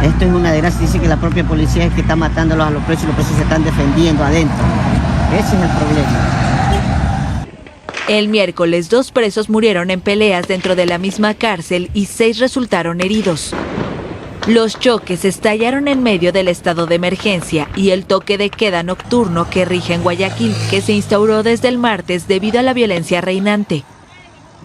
Esto es una desgracia, dice que la propia policía es que está matándolos a los presos y los presos se están defendiendo adentro. Ese es el problema. El miércoles, 2 presos murieron en peleas dentro de la misma cárcel y 6 resultaron heridos. Los choques estallaron en medio del estado de emergencia y el toque de queda nocturno que rige en Guayaquil, que se instauró desde el martes debido a la violencia reinante.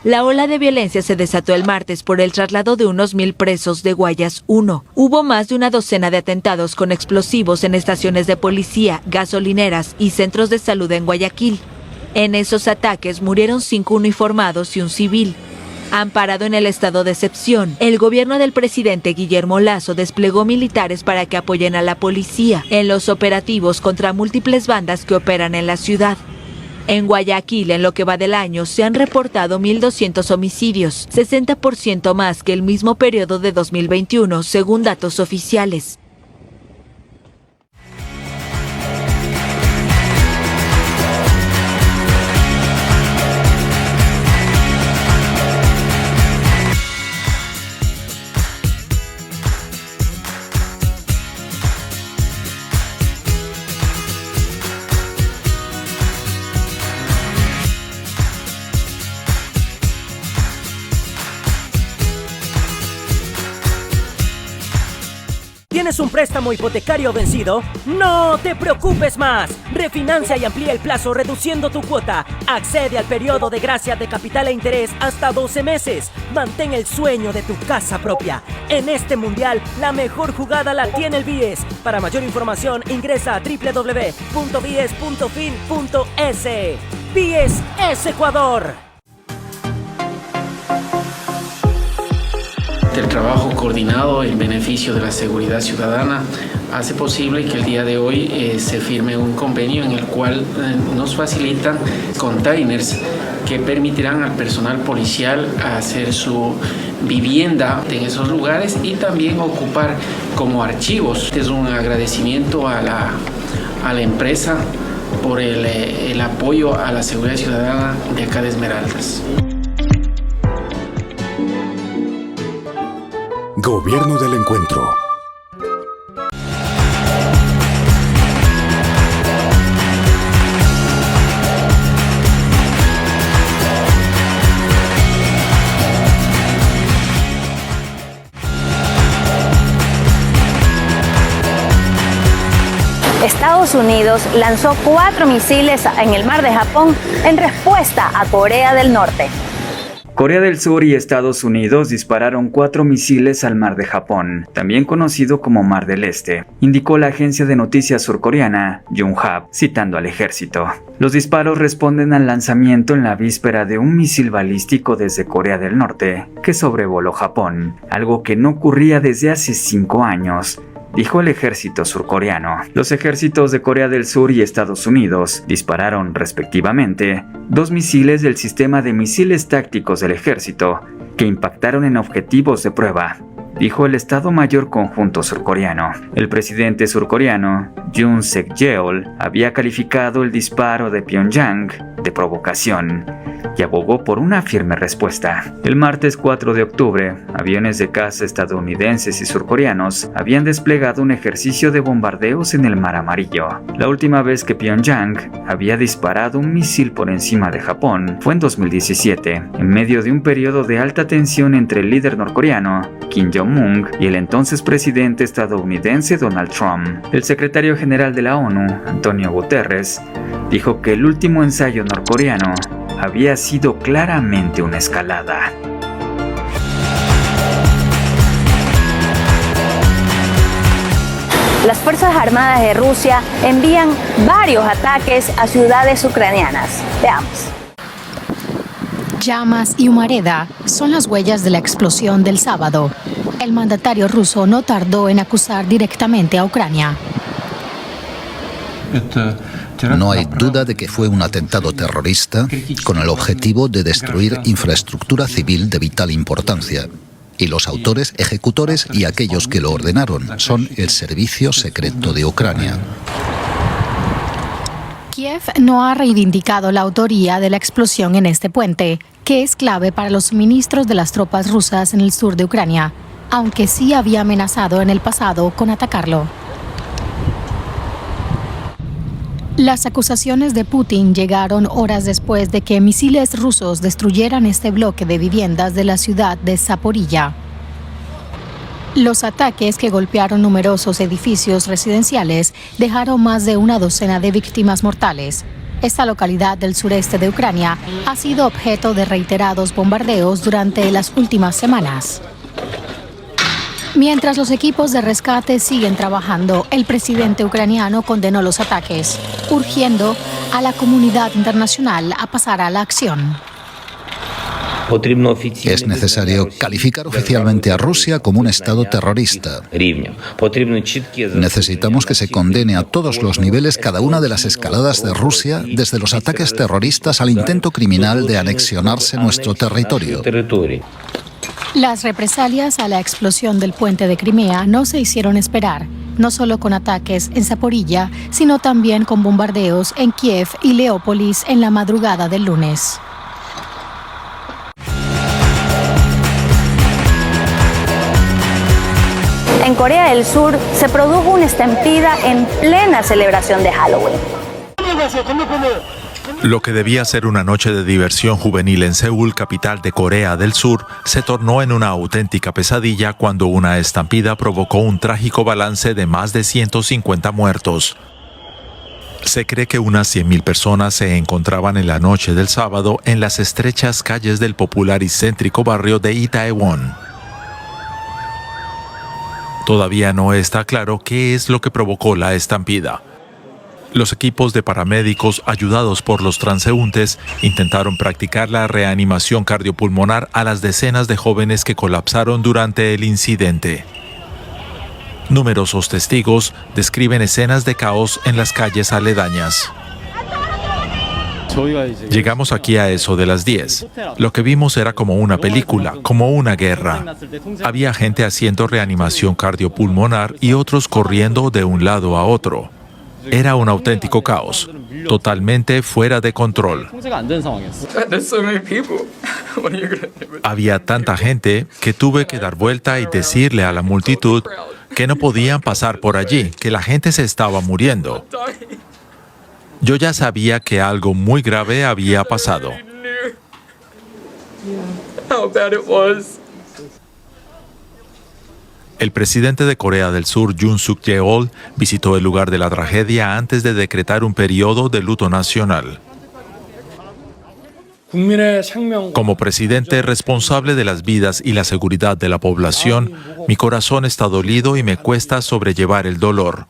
La ola de violencia se desató el martes por el traslado de unos 1,000 presos de Guayas 1. Hubo más de una docena de atentados con explosivos en estaciones de policía, gasolineras y centros de salud en Guayaquil. En esos ataques murieron 5 uniformados y un civil. Amparado en el estado de excepción, el gobierno del presidente Guillermo Lasso desplegó militares para que apoyen a la policía en los operativos contra múltiples bandas que operan en la ciudad. En Guayaquil, en lo que va del año, se han reportado 1.200 homicidios, 60% más que el mismo periodo de 2021, según datos oficiales. ¿Tienes un préstamo hipotecario vencido? ¡No te preocupes más! Refinancia y amplía el plazo reduciendo tu cuota. Accede al periodo de gracia de capital e interés hasta 12 meses. Mantén el sueño de tu casa propia. En este mundial, la mejor jugada la tiene el BIES. Para mayor información, ingresa a www.bies.fin.es. BIES es Ecuador. El trabajo coordinado en beneficio de la seguridad ciudadana hace posible que el día de hoy se firme un convenio en el cual nos facilitan containers que permitirán al personal policial hacer su vivienda en esos lugares y también ocupar como archivos. Este es un agradecimiento a la empresa por el apoyo a la seguridad ciudadana de acá de Esmeraldas. Gobierno del Encuentro. Estados Unidos lanzó 4 misiles en el mar de Japón en respuesta a Corea del Norte. Corea del Sur y Estados Unidos dispararon 4 misiles al mar de Japón, también conocido como Mar del Este, indicó la agencia de noticias surcoreana Yonhap, citando al ejército. Los disparos responden al lanzamiento en la víspera de un misil balístico desde Corea del Norte, que sobrevoló Japón, algo que no ocurría desde hace 5 años. Dijo el ejército surcoreano. Los ejércitos de Corea del Sur y Estados Unidos dispararon, respectivamente, 2 misiles del sistema de misiles tácticos del ejército, que impactaron en objetivos de prueba, dijo el Estado Mayor Conjunto surcoreano. El presidente surcoreano, Yoon Suk-yeol, había calificado el disparo de Pyongyang de provocación. y abogó por una firme respuesta. El martes 4 de octubre, aviones de caza estadounidenses y surcoreanos habían desplegado un ejercicio de bombardeos en el Mar Amarillo. La última vez que Pyongyang había disparado un misil por encima de Japón fue en 2017, en medio de un periodo de alta tensión entre el líder norcoreano, Kim Jong-un, y el entonces presidente estadounidense Donald Trump. El secretario general de la ONU, Antonio Guterres, dijo que el último ensayo norcoreano había sido claramente una escalada. Las Fuerzas Armadas de Rusia envían varios ataques a ciudades ucranianas. Veamos. Llamas y humareda son las huellas de la explosión del sábado. El mandatario ruso no tardó en acusar directamente a Ucrania. No hay duda de que fue un atentado terrorista con el objetivo de destruir infraestructura civil de vital importancia. Y los autores, ejecutores y aquellos que lo ordenaron son el Servicio Secreto de Ucrania. Kiev no ha reivindicado la autoría de la explosión en este puente, que es clave para los suministros de las tropas rusas en el sur de Ucrania, aunque sí había amenazado en el pasado con atacarlo. Las acusaciones de Putin llegaron horas después de que misiles rusos destruyeran este bloque de viviendas de la ciudad de Zaporilla. Los ataques, que golpearon numerosos edificios residenciales, dejaron más de una docena de víctimas mortales. Esta localidad del sureste de Ucrania ha sido objeto de reiterados bombardeos durante las últimas semanas. Mientras los equipos de rescate siguen trabajando, el presidente ucraniano condenó los ataques, urgiendo a la comunidad internacional a pasar a la acción. Es necesario calificar oficialmente a Rusia como un Estado terrorista. Necesitamos que se condene a todos los niveles cada una de las escaladas de Rusia, desde los ataques terroristas al intento criminal de anexionarse nuestro territorio. Las represalias a la explosión del puente de Crimea no se hicieron esperar, no solo con ataques en Zaporilla, sino también con bombardeos en Kiev y Leópolis en la madrugada del lunes. En Corea del Sur se produjo una estampida en plena celebración de Halloween. Lo que debía ser una noche de diversión juvenil en Seúl, capital de Corea del Sur, se tornó en una auténtica pesadilla cuando una estampida provocó un trágico balance de más de 150 muertos. Se cree que unas 100.000 personas se encontraban en la noche del sábado en las estrechas calles del popular y céntrico barrio de Itaewon. Todavía no está claro qué es lo que provocó la estampida. Los equipos de paramédicos, ayudados por los transeúntes, intentaron practicar la reanimación cardiopulmonar a las decenas de jóvenes que colapsaron durante el incidente. Numerosos testigos describen escenas de caos en las calles aledañas. Llegamos aquí a eso de las 10. Lo que vimos era como una película, como una guerra. Había gente haciendo reanimación cardiopulmonar y otros corriendo de un lado a otro. Era un auténtico caos, totalmente fuera de control. Había tanta gente que tuve que dar vuelta y decirle a la multitud que no podían pasar por allí, que la gente se estaba muriendo. Yo ya sabía que algo muy grave había pasado. El presidente de Corea del Sur, Yoon Suk-yeol, visitó el lugar de la tragedia antes de decretar un periodo de luto nacional. Como presidente responsable de las vidas y la seguridad de la población, mi corazón está dolido y me cuesta sobrellevar el dolor.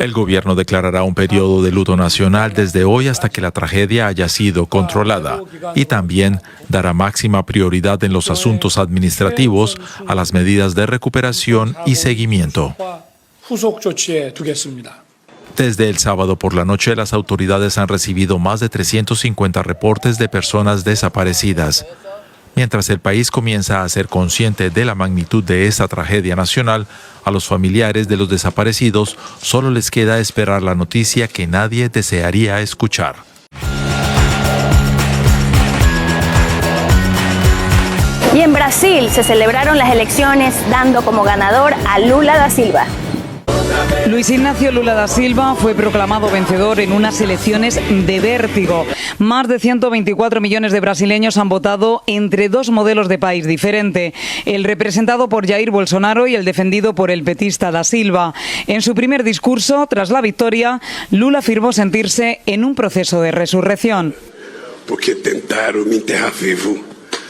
El gobierno declarará un periodo de luto nacional desde hoy hasta que la tragedia haya sido controlada y también dará máxima prioridad en los asuntos administrativos a las medidas de recuperación y seguimiento. Desde el sábado por la noche, las autoridades han recibido más de 350 reportes de personas desaparecidas. Mientras el país comienza a ser consciente de la magnitud de esta tragedia nacional, a los familiares de los desaparecidos solo les queda esperar la noticia que nadie desearía escuchar. Y en Brasil se celebraron las elecciones dando como ganador a Lula da Silva. Luis Ignacio Lula da Silva fue proclamado vencedor en unas elecciones de vértigo. Más de 124 millones de brasileños han votado entre dos modelos de país diferente, el representado por Jair Bolsonaro y el defendido por el petista da Silva. En su primer discurso, tras la victoria, Lula afirmó sentirse en un proceso de resurrección. Porque tentaron me enterrar vivo.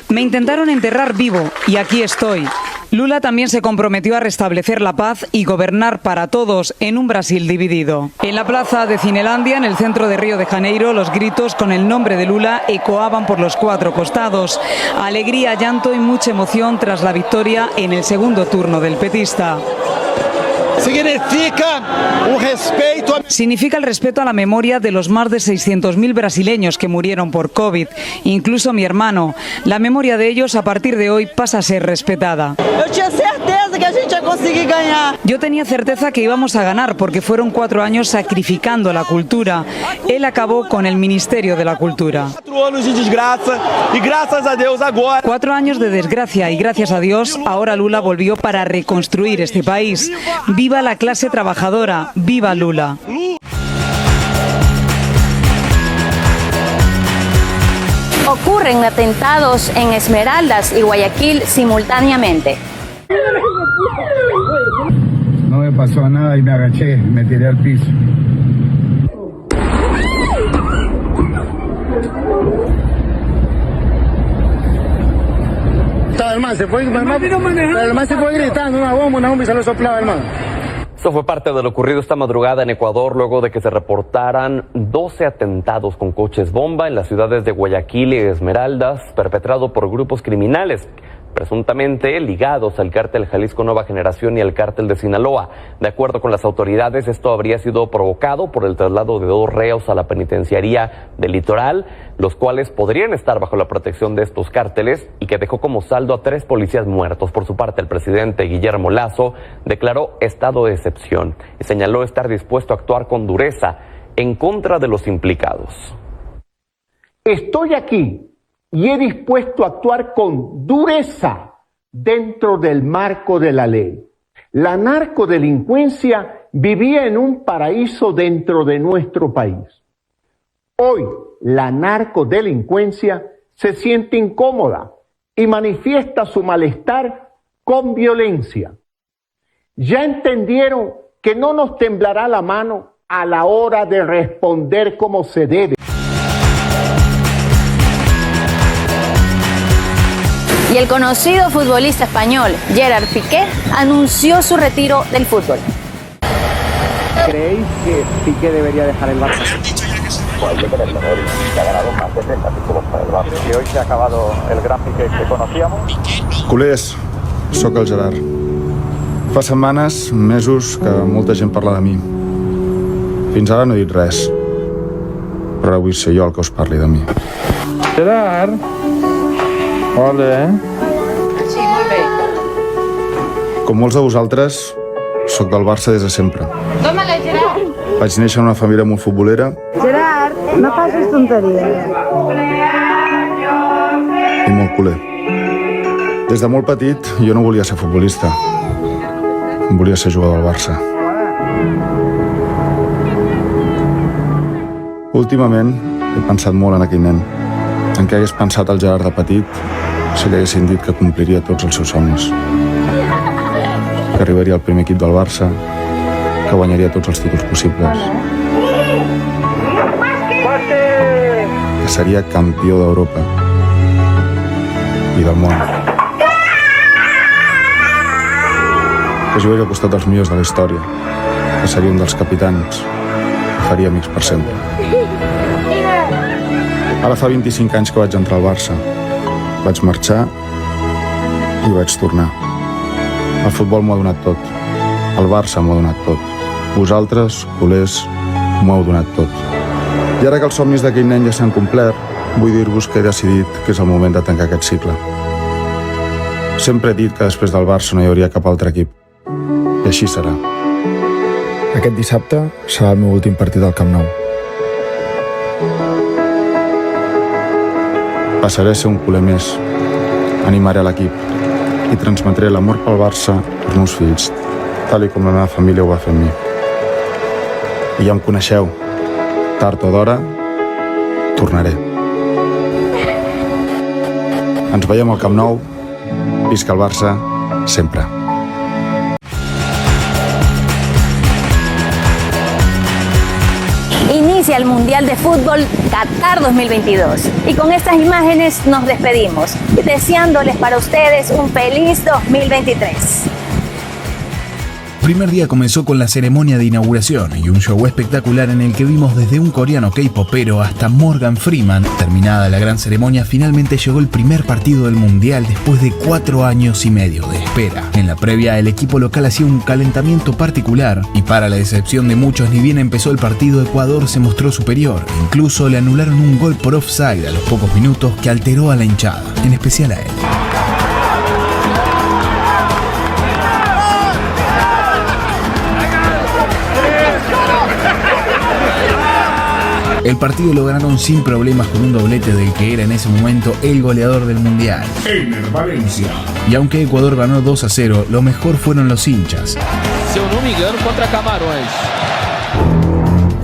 Me intentaron enterrar vivo y aquí estoy. Lula también se comprometió a restablecer la paz y gobernar para todos en un Brasil dividido. En la plaza de Cinelandia, en el centro de Río de Janeiro, los gritos con el nombre de Lula ecoaban por los cuatro costados. Alegría, llanto y mucha emoción tras la victoria en el segundo turno del petista. Significa el respeto a la memoria de los más de 600.000 brasileños que murieron por COVID, incluso mi hermano. La memoria de ellos a partir de hoy pasa a ser respetada. Yo tenía certeza que íbamos a ganar porque fueron 4 años sacrificando la cultura. Él acabó con el Ministerio de la Cultura. 4 años de desgracia y gracias a Dios ahora Lula volvió para reconstruir este país. ¡Viva la clase trabajadora! ¡Viva Lula! Ocurren atentados en Esmeraldas y Guayaquil simultáneamente. No me pasó nada y me agaché, me tiré al piso. El man se fue gritando una bomba y se lo soplaba el man. Esto fue parte de lo ocurrido esta madrugada en Ecuador luego de que se reportaran 12 atentados con coches bomba en las ciudades de Guayaquil y Esmeraldas, perpetrado por grupos criminales, presuntamente ligados al cártel Jalisco Nueva Generación y al cártel de Sinaloa. De acuerdo con las autoridades, esto habría sido provocado por el traslado de 2 reos a la penitenciaría del Litoral, los cuales podrían estar bajo la protección de estos cárteles y que dejó como saldo a 3 policías muertos. Por su parte, el presidente Guillermo Lasso declaró estado de excepción y señaló estar dispuesto a actuar con dureza en contra de los implicados. Estoy aquí y he dispuesto a actuar con dureza dentro del marco de la ley. La narcodelincuencia vivía en un paraíso dentro de nuestro país. Hoy la narcodelincuencia se siente incómoda y manifiesta su malestar con violencia. Ya entendieron que no nos temblará la mano a la hora de responder como se debe. Y el conocido futbolista español Gerard Piqué anunció su retiro del fútbol. ¿Creéis que Piqué debería dejar el Barça? Pues yo creo que ha ganado más de 30 títulos para el Barça. Y hoy se ha acabado el gran Piqué que conocíamos. Culers, sóc el Gerard. Fa setmanes, mesos, que molta gent parla de mi. Fins ara no he dit res. Però ara vull ser jo el que us parli de mi. Gerard? Hola. Sí, molt bé. Com molts de vosaltres, sóc del Barça des de sempre. Toma-la, Gerard. Vaig néixer en una família molt futbolera. Gerard, no facis tonteries. I molt culer. Des de molt petit jo no volia ser futbolista. Volia ser jugador del Barça. Últimament he pensat molt en aquell nen. En què hagués pensat el Gerard de petit si li haguessin dit que compliria tots els seus somnis. Que arribaria al primer equip del Barça, que guanyaria tots els títols possibles. Que seria campió d'Europa i del món. Que jugaria al costat dels millors de la història, que seria un dels capitans, que faria amics per sempre. Ara fa 25 anys que vaig entrar al Barça. Vaig marxar i vaig tornar. El futbol m'ho ha donat tot. El Barça m'ho ha donat tot. Vosaltres, culers, m'ho heu donat tot. I ara que els somnis d'aquell nen ja s'han complert, vull dir-vos que he decidit que és el moment de tancar aquest cicle. Sempre he dit que després del Barça no hi hauria cap altre equip. I així serà. Aquest dissabte serà el meu últim partit al Camp Nou. Passaré a ser un culer més, animaré l'equip i transmetré l'amor pel Barça als meus fills, tal com la meva família ho va fer amb mi. I ja em coneixeu, tard o d'hora, tornaré. Ens veiem al Camp Nou, visca el Barça, sempre. Inicia el Mundial de Fútbol Qatar 2022 y con estas imágenes nos despedimos, deseándoles para ustedes un feliz 2023. El primer día comenzó con la ceremonia de inauguración y un show espectacular en el que vimos desde un coreano K-popero hasta Morgan Freeman. Terminada la gran ceremonia, finalmente llegó el primer partido del Mundial después de 4 años y medio de espera. En la previa, el equipo local hacía un calentamiento particular y para la decepción de muchos, ni bien empezó el partido, Ecuador se mostró superior. Incluso le anularon un gol por offside a los pocos minutos que alteró a la hinchada, en especial a él. El partido lo ganaron sin problemas con un doblete del que era en ese momento el goleador del Mundial, Ener Valencia. Y aunque Ecuador ganó 2-0, lo mejor fueron los hinchas. Se eu não me engano, contra Camarões.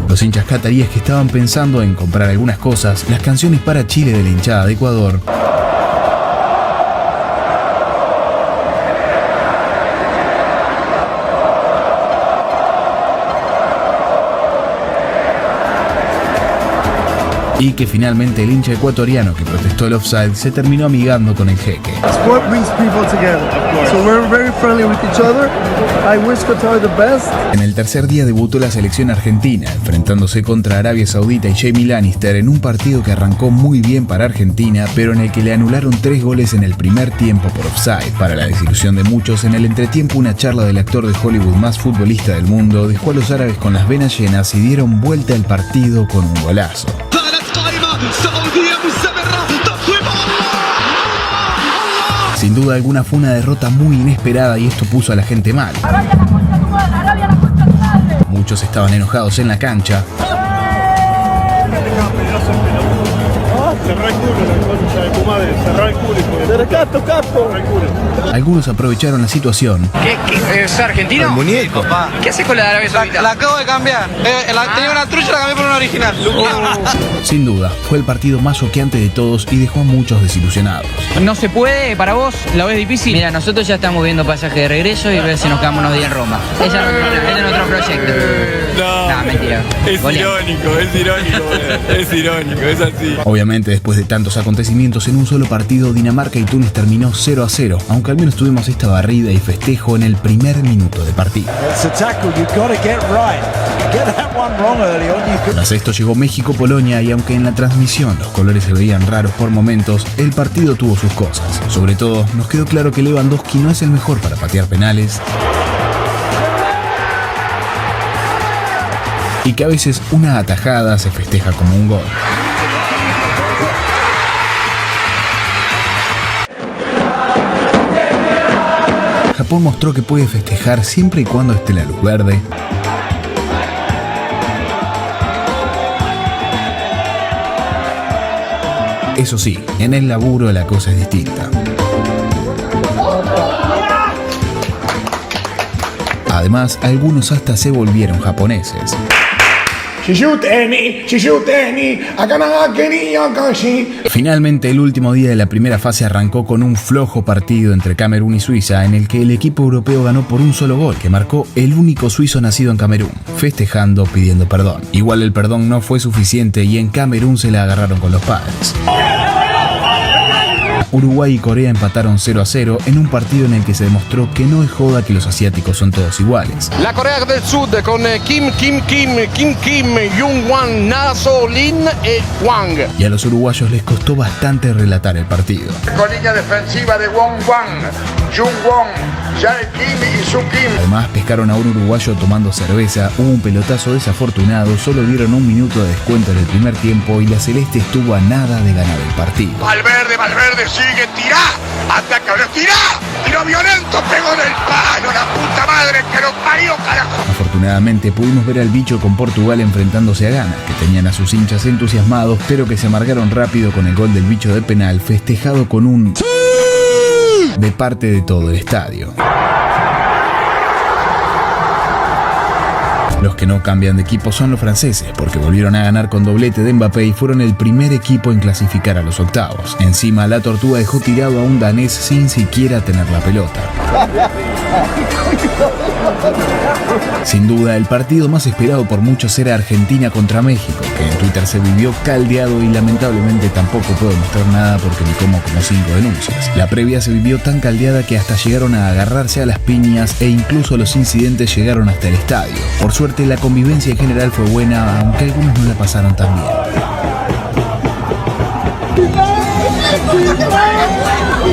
Los hinchas cataríes que estaban pensando en comprar algunas cosas, las canciones para Chile de la hinchada de Ecuador. Y que finalmente el hincha ecuatoriano que protestó el offside se terminó amigando con el jeque. Sport brings people together. So we're very friendly with each other. I wish Qatar the best. En el tercer día debutó la selección argentina, enfrentándose contra Arabia Saudita y Jamie Lannister en un partido que arrancó muy bien para Argentina, pero en el que le anularon 3 goles en el primer tiempo por offside. Para la desilusión de muchos, en el entretiempo una charla del actor de Hollywood más futbolista del mundo dejó a los árabes con las venas llenas y dieron vuelta al partido con un golazo. Sin duda alguna fue una derrota muy inesperada y esto puso a la gente mal. Muchos estaban enojados en la cancha. Cerrá el culo, la concha de tu madre. Cerrá el culo, hijo de puta. Capo. Algunos aprovecharon la situación. ¿Qué es argentino? El muñeco. ¿Qué haces con la de Arabia Saudita? La acabo de cambiar. Tenía una trucha, la cambié por una original. Sin duda, fue el partido más choqueante de todos y dejó a muchos desilusionados. ¿No se puede para vos? ¿La ves difícil? Mira, nosotros ya estamos viendo pasaje de regreso y ver si nos quedamos unos días en Roma. Ese es nuestro proyecto. No, mentira. Es irónico, es así. Obviamente, después de tantos acontecimientos en un solo partido, Dinamarca y Túnez terminó 0-0, aunque al menos tuvimos esta barrida y festejo en el primer minuto de partido. Tras esto llegó México-Polonia y aunque en la transmisión los colores se veían raros por momentos, el partido tuvo sus cosas. Sobre todo, nos quedó claro que Lewandowski no es el mejor para patear penales y que a veces una atajada se festeja como un gol. Japón mostró que puede festejar siempre y cuando esté la luz verde. Eso sí, en el laburo la cosa es distinta. Además, algunos hasta se volvieron japoneses. Finalmente, el último día de la primera fase arrancó con un flojo partido entre Camerún y Suiza, en el que el equipo europeo ganó por un solo gol, que marcó el único suizo nacido en Camerún, festejando pidiendo perdón. Igual el perdón no fue suficiente y en Camerún se la agarraron con los padres. Uruguay y Corea empataron 0-0 en un partido en el que se demostró que no es joda que los asiáticos son todos iguales. La Corea del Sur con Kim, Jung-Wan, Naso, Lin y Wang. Y a los uruguayos les costó bastante relatar el partido. Con línea defensiva de Wong Wang, Jung-Won, Jae Kim y Su Kim. Además pescaron a un uruguayo tomando cerveza, hubo un pelotazo desafortunado, solo dieron un minuto de descuento en el primer tiempo y la Celeste estuvo a nada de ganar el partido. Valverde, sigue, tirá, ataca, tirá, tiro violento, pegó en el palo, la puta madre que lo parió, carajo. Afortunadamente pudimos ver al bicho con Portugal enfrentándose a Ghana, que tenían a sus hinchas entusiasmados, pero que se amargaron rápido con el gol del bicho de penal, festejado con un... de parte de todo el estadio. Los que no cambian de equipo son los franceses, porque volvieron a ganar con doblete de Mbappé y fueron el primer equipo en clasificar a los octavos. Encima, la Tortuga dejó tirado a un danés sin siquiera tener la pelota. Sin duda, el partido más esperado por muchos era Argentina contra México, que en Twitter se vivió caldeado y lamentablemente tampoco puedo mostrar nada porque me como 5 denuncias. La previa se vivió tan caldeada que hasta llegaron a agarrarse a las piñas e incluso los incidentes llegaron hasta el estadio. Por suerte, la convivencia en general fue buena, aunque algunos no la pasaron tan bien.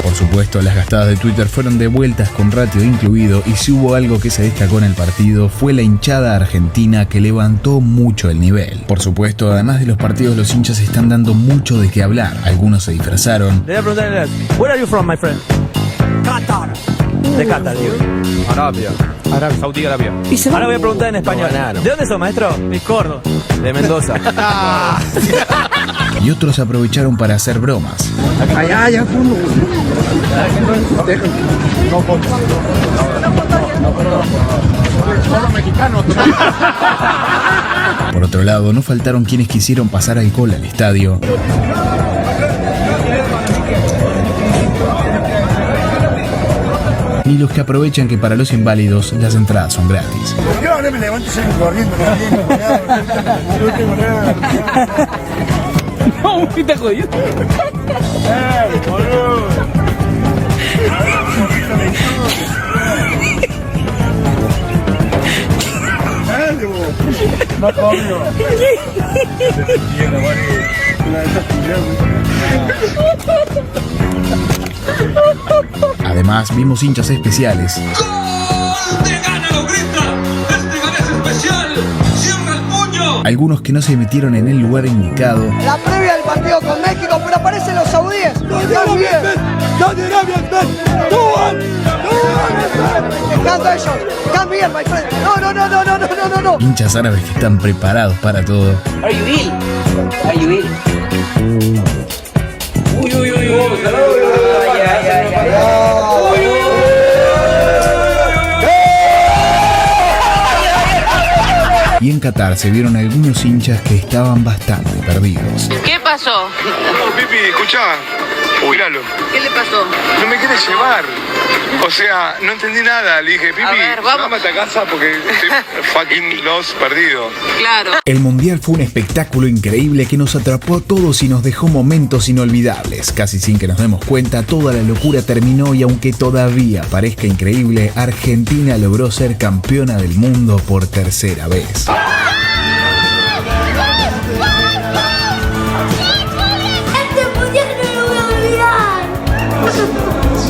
Por supuesto, las gastadas de Twitter fueron devueltas con ratio incluido, y si hubo algo que se destacó en el partido fue la hinchada argentina, que levantó mucho el nivel. Por supuesto, además de los partidos, los hinchas están dando mucho de qué hablar. Algunos se disfrazaron. Le voy a preguntar, where are you from, my friend? Qatar. De Qatar, you. Arabia. Saudí Arabia. Ahora voy a preguntar en español. ¿De dónde sos, maestro? De Córdoba. De Mendoza. Y otros aprovecharon para hacer bromas. Por otro lado, no faltaron quienes quisieron pasar alcohol al estadio. Ni los que aprovechan que para los inválidos las entradas son gratis. Yo ahora me levanto y salgo corriendo, no tengo nada. No, ¿qué te jodido? Boludo. No comió. Además, vimos hinchas especiales. Algunos que no se metieron en el lugar indicado. La previa del partido con México, pero aparecen los saudíes. Hinchas árabes que están preparados para todo. Are you ill? Are you ill? Uy, uy, uy, uy. Y en Qatar se vieron algunos hinchas que estaban bastante perdidos. ¿Qué pasó? Oh, Pipi, escuchá. Míralo. ¿Qué le pasó? No me quiere llevar. O sea, no entendí nada. Le dije, Pipi, vamos a casa porque estoy fucking lost, perdido. Claro. El Mundial fue un espectáculo increíble que nos atrapó a todos y nos dejó momentos inolvidables. Casi sin que nos demos cuenta, toda la locura terminó y aunque todavía parezca increíble, Argentina logró ser campeona del mundo por tercera vez.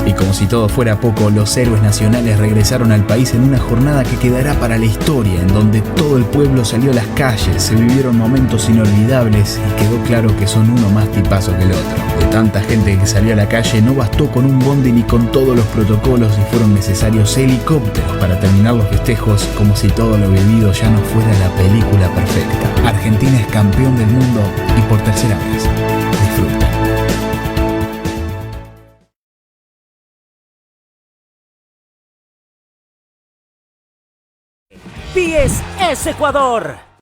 Y como si todo fuera poco, los héroes nacionales regresaron al país en una jornada que quedará para la historia, en donde todo el pueblo salió a las calles, se vivieron momentos inolvidables y quedó claro que son uno más tipazo que el otro. De tanta gente que salió a la calle, no bastó con un bondi ni con todos los protocolos y fueron necesarios helicópteros para terminar los festejos, como si todo lo vivido ya no fuera la película perfecta. Argentina es campeón del mundo y por tercera vez. Disfruta. PIES es Ecuador.